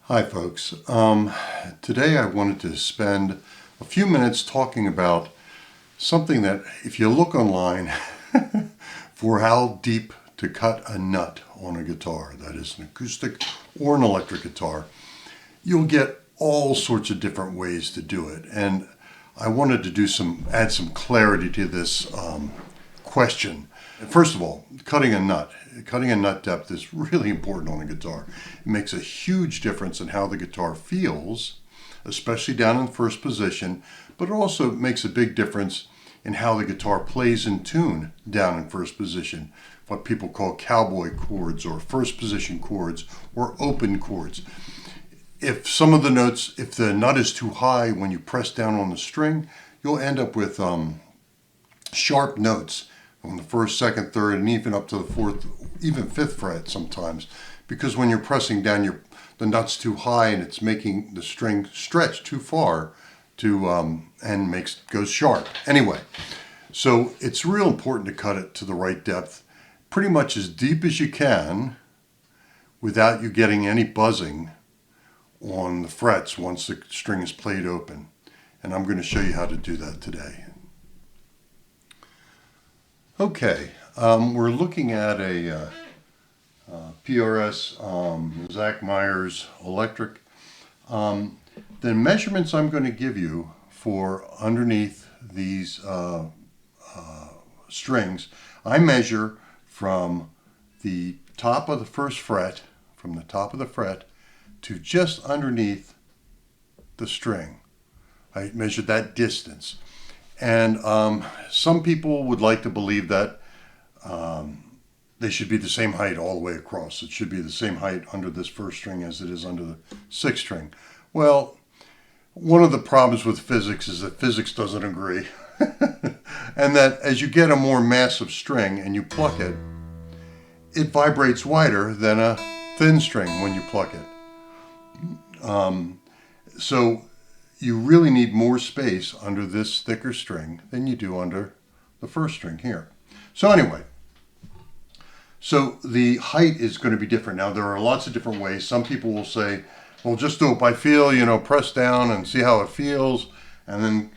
Hi folks. Today I wanted to spend a few minutes talking about something that if you look online for how deep to cut a nut on a guitar, that is an acoustic or an electric guitar, you'll get all sorts of different ways to do it. And I wanted to add some clarity to this question. First of all, cutting a nut depth is really important on a guitar. It makes a huge difference in how the guitar feels, especially down in first position, but it also makes a big difference in how the guitar plays in tune down in first position, what people call cowboy chords or first position chords or open chords. If the nut is too high when you press down on the string, you'll end up with sharp notes on the first, second, third, and even up to the fourth, even fifth fret sometimes, because when you're pressing down, the nut's too high and it's making the string stretch too far and goes sharp. Anyway, so it's real important to cut it to the right depth, pretty much as deep as you can, without you getting any buzzing on the frets once the string is played open. And I'm going to show you how to do that today. Okay, we're looking at a PRS Zach Myers electric. The measurements I'm going to give you for underneath these strings, I measure from the top of the first fret, to just underneath the string. I measured that distance. And some people would like to believe that they should be the same height all the way across. It should be the same height under this first string as it is under the sixth string. Well, one of the problems with physics is that physics doesn't agree. And that as you get a more massive string and you pluck it, it vibrates wider than a thin string when you pluck it. So you really need more space under this thicker string than you do under the first string here. So anyway, so the height is going to be different. Now there are lots of different ways. Some people will say, well, just do it by feel, press down and see how it feels, and then,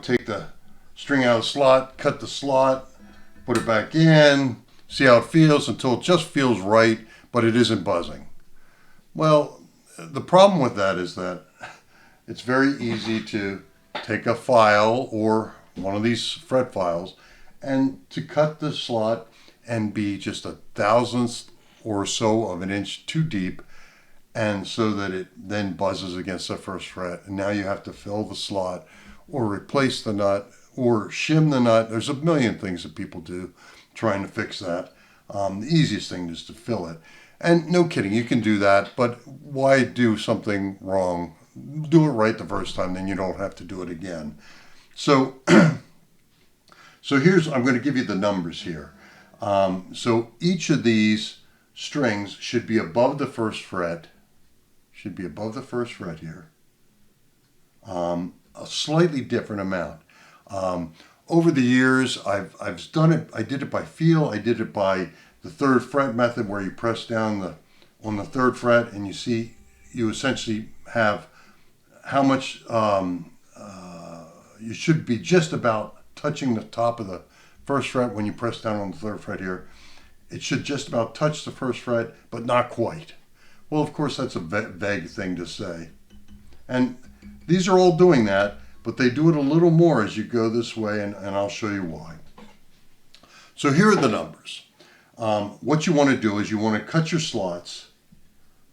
take the string out of the slot, cut the slot, put it back in, see how it feels until it just feels right, but it isn't buzzing. Well, the problem with that is that it's very easy to take a file or one of these fret files and to cut the slot and be just a thousandth or so of an inch too deep, and so that it then buzzes against the first fret. And now you have to fill the slot or replace the nut or shim the nut. There's a million things that people do trying to fix that. The easiest thing is to fill it. And no kidding, you can do that, but why do something wrong? Do it right the first time, then you don't have to do it again. So, I'm going to give you the numbers here. So each of these strings should be above the first fret. Here. A slightly different amount. Over the years, I've done it. I did it by feel. I did it by the third fret method, where you press down on the third fret, and you essentially have how much you should be just about touching the top of the first fret when you press down on the third fret here. It should just about touch the first fret, but not quite. Well, of course, that's a vague thing to say. And these are all doing that, but they do it a little more as you go this way, and I'll show you why. So here are the numbers. What you want to do is you want to cut your slots.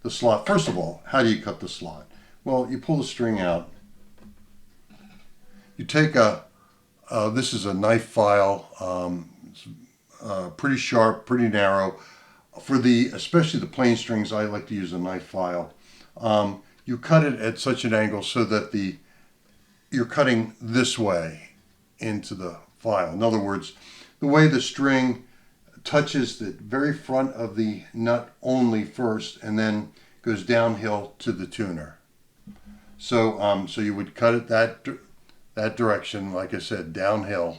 The slot, first of all, how do you cut the slot? Well, you pull the string out. You take this is a knife file. It's pretty sharp, pretty narrow. Especially the plain strings, I like to use a knife file. You cut it at such an angle so that you're cutting this way into the file. In other words, the way the string touches the very front of the nut only first, and then goes downhill to the tuner. So you would cut it that direction, like I said, downhill,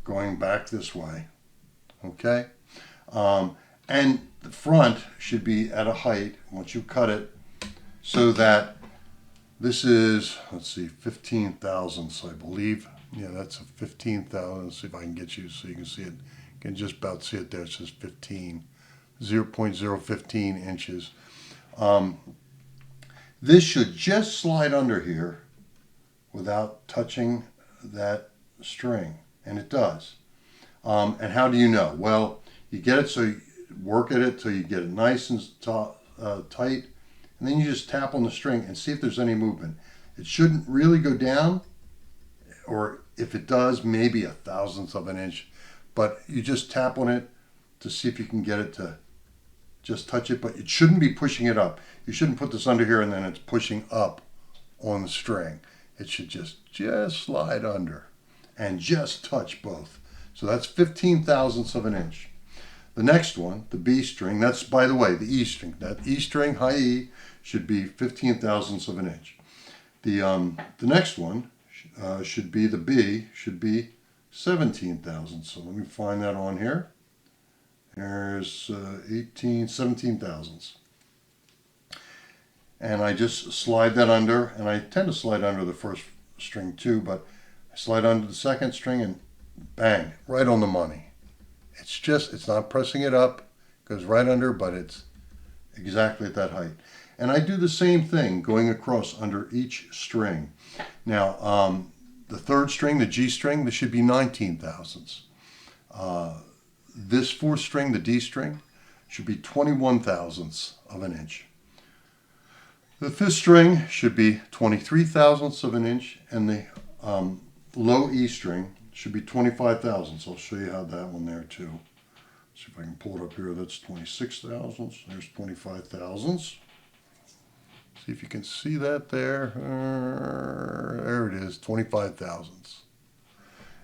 going back this way. Okay, and the front should be at a height. Once you cut it, so that this is, let's see, 15 thousandths, I believe. Yeah, that's a 15 thousandths. Let's see if I can get you so you can see it. You can just about see it there. It says 15, 0.015 inches. This should just slide under here without touching that string, and it does. And how do you know? Well, you get it, so you work at it till you get it nice and tight, and then you just tap on the string and see if there's any movement. It shouldn't really go down, or if it does, maybe a thousandth of an inch, but you just tap on it to see if you can get it to just touch it, but it shouldn't be pushing it up. You shouldn't put this under here and then it's pushing up on the string. It should just slide under and just touch both. So that's 15 thousandths of an inch. The next one, the B string, that's, by the way, the E string. That E string, high E, should be 15 thousandths of an inch. The next one should be the B, should be 17 thousandths. So let me find that on here. There's 17 thousandths. And I just slide that under, and I tend to slide under the first string too, but I slide under the second string and bang, right on the money. It's not pressing it up, goes right under, but it's exactly at that height. And I do the same thing going across under each string. Now, the third string, the G string, this should be 19 thousandths. This fourth string, the D string, should be 21 thousandths of an inch. The fifth string should be 23 thousandths of an inch, and the low E string should be 25 thousandths. I'll show you how that one there too. See if I can pull it up here. That's 26 thousandths. There's 25 thousandths. See if you can see that there. There it is, 25 thousandths.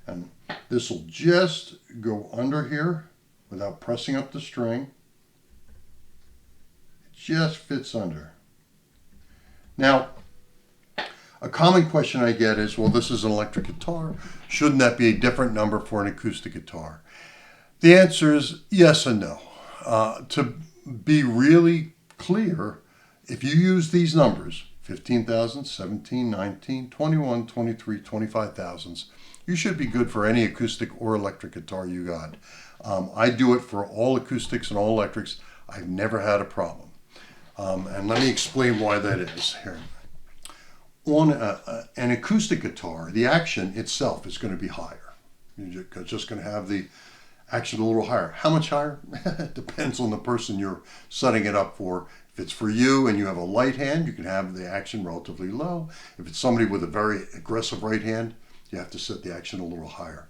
And this will just go under here without pressing up the string. It just fits under. Now, a common question I get is, well, this is an electric guitar. Shouldn't that be a different number for an acoustic guitar? The answer is yes and no. To be really clear, if you use these numbers, 15 thousandths, 17, 19, 21, 23, 25 thousandths, you should be good for any acoustic or electric guitar you got. I do it for all acoustics and all electrics. I've never had a problem. And let me explain why that is here. On an acoustic guitar, the action itself is going to be higher. You're just going to have the action a little higher. How much higher? It depends on the person you're setting it up for. If it's for you and you have a light hand, you can have the action relatively low. If it's somebody with a very aggressive right hand, you have to set the action a little higher.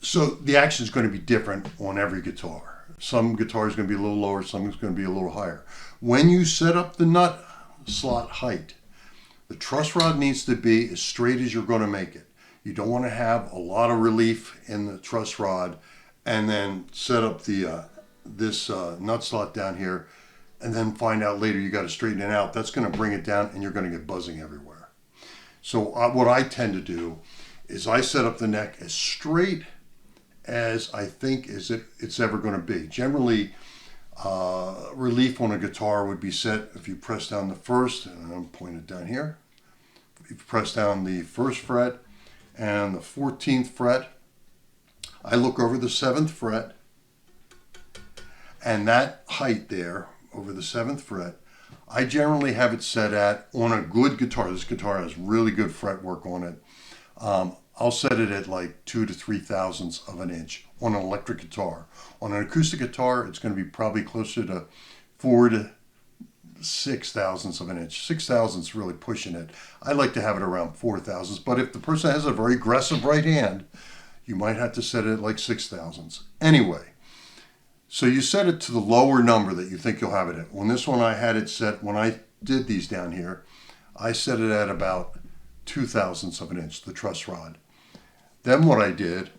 So the action is going to be different on every guitar. Some guitars are going to be a little lower, some is going to be a little higher. When you set up the nut slot height, the truss rod needs to be as straight as you're going to make it. You don't want to have a lot of relief in the truss rod and then set up the this nut slot down here and then find out later you got to straighten it out. That's going to bring it down and you're going to get buzzing everywhere. So what I tend to do is I set up the neck as straight as I think it's ever going to be. Generally, relief on a guitar would be set if you press down the first, and I'm pointed down here. If you press down the first fret and the 14th fret, I look over the 7th fret, and that height there over the 7th fret, I generally have it set at, on a good guitar, this guitar has really good fretwork on it, I'll set it at like 2 to 3 thousandths of an inch on an electric guitar. On an acoustic guitar, it's going to be probably closer to 4 to 6 thousandths of an inch. 6 thousandths really pushing it. I like to have it around 4 thousandths, but if the person has a very aggressive right hand, you might have to set it at like 6 thousandths. Anyway, so you set it to the lower number that you think you'll have it at. On this one, I had it set, when I did these down here, I set it at about 2 thousandths of an inch, the truss rod. Then what I did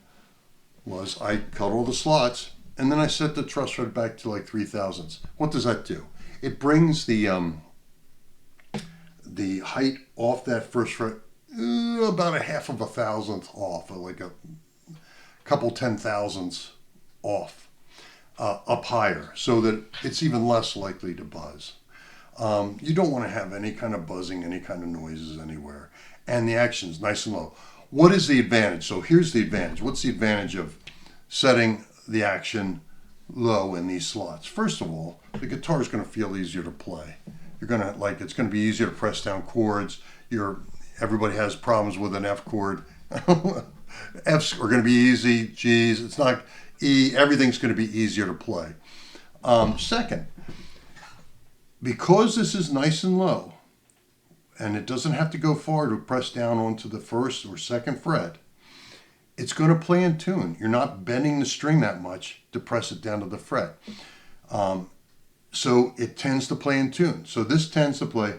was I cut all the slots and then I set the truss rod back to like 3 thousandths. What does that do? It brings the height off that first fret about a half of a thousandth off, or like a couple 10 thousandths off, up higher, so that it's even less likely to buzz. You don't want to have any kind of buzzing, any kind of noises anywhere. And the action's nice and low. What is the advantage? So here's the advantage. What's the advantage of setting the action low in these slots? First of all, the guitar is going to feel easier to play. You're going to it's going to be easier to press down chords. Everybody has problems with an F chord. F's are going to be easy. G's, it's not E. Everything's going to be easier to play. Second, because this is nice and low, and it doesn't have to go far to press down onto the first or second fret, it's going to play in tune. You're not bending the string that much to press it down to the fret. So it tends to play in tune. So this tends to play.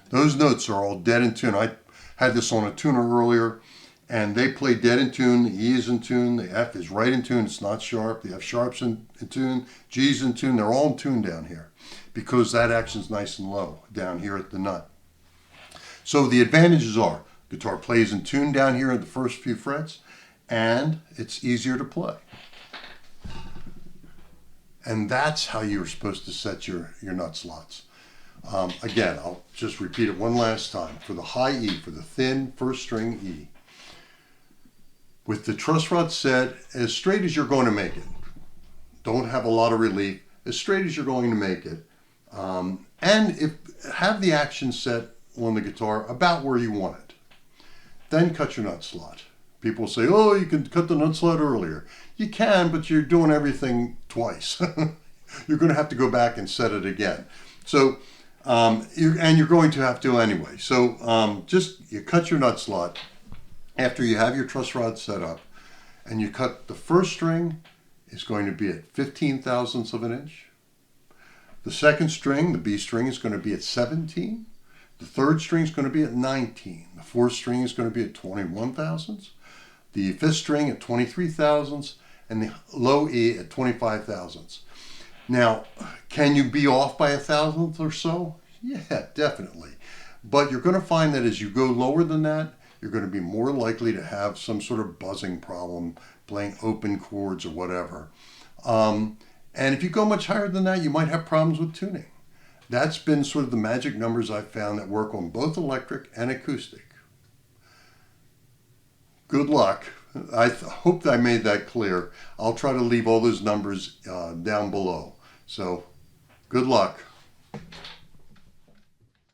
Those notes are all dead in tune. I had this on a tuner earlier, and they play dead in tune. The E is in tune. The F is right in tune. It's not sharp. The F sharp's in tune. G's in tune. They're all in tune down here because that action's nice and low down here at the nut. So the advantages are guitar plays in tune down here at the first few frets, and it's easier to play. And that's how you're supposed to set your nut slots. Again, I'll just repeat it one last time. For the high E, for the thin first string E, with the truss rod set as straight as you're going to make it. Don't have a lot of relief, as straight as you're going to make it. And have the action set on the guitar about where you want it. Then cut your nut slot. People say, oh, you can cut the nut slot earlier. You can, but you're doing everything twice. You're going to have to go back and set it again. So, you're going to have to anyway. So you cut your nut slot after you have your truss rod set up, and you cut the first string is going to be at 15 thousandths of an inch. The second string, the B string, is going to be at 17. The third string is going to be at 19. The fourth string is going to be at 21 thousandths. The fifth string at 23 thousandths, and the low E at 25 thousandths. Now, can you be off by a thousandth or so? Yeah, definitely. But you're going to find that as you go lower than that, you're going to be more likely to have some sort of buzzing problem, playing open chords or whatever. And if you go much higher than that, you might have problems with tuning. That's been sort of the magic numbers I've found that work on both electric and acoustic. Good luck. I hope I made that clear. I'll try to leave all those numbers down below. So, good luck.